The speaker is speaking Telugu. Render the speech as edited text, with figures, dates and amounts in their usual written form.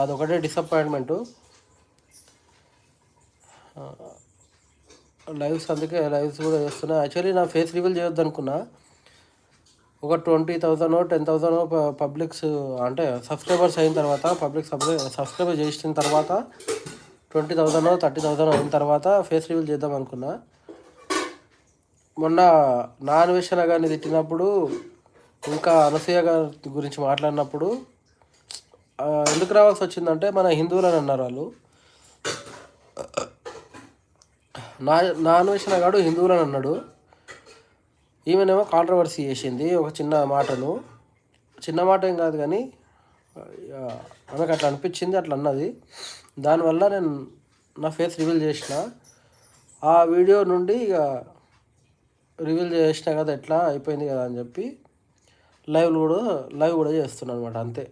అదొకటే డిసప్పాయింట్మెంటు. అందుకే లైవ్స్ కూడా చేస్తున్నా. యాక్చువల్లీ నా ఫేస్ రివీల్ చేయొద్దు అనుకున్నా. ఒక 20,000 10,000 పబ్లిక్స్ అంటే సబ్స్క్రైబర్స్ అయిన తర్వాత, సబ్స్క్రైబర్ చేసిన తర్వాత 20,000 30,000 అయిన తర్వాత ఫేస్ రివీల్ చేద్దాం అనుకున్నా. మొన్న నాన్వేషణ గారిని తిట్టినప్పుడు, ఇంకా అనసూయ గారి గురించి మాట్లాడినప్పుడు ఎందుకు రావాల్సి వచ్చిందంటే, మన హిందువులని అన్నారు వాళ్ళు. నాన్వేషణ గాడు హిందువులని అన్నాడు. ఈమెనేమో కాంట్రవర్సీ చేసింది ఒక చిన్న మాట ఏం కాదు కానీ ఆమెకు అట్లా అనిపించింది, అట్లా అన్నది. దానివల్ల నేను నా ఫేస్ రివీల్ చేసిన. ఆ వీడియో నుండి ఇక రివీల్ చేసిన కదా, ఎట్లా అయిపోయింది కదా అని చెప్పి లైవ్ కూడా చేస్తున్నాను అనమాట, అంతే.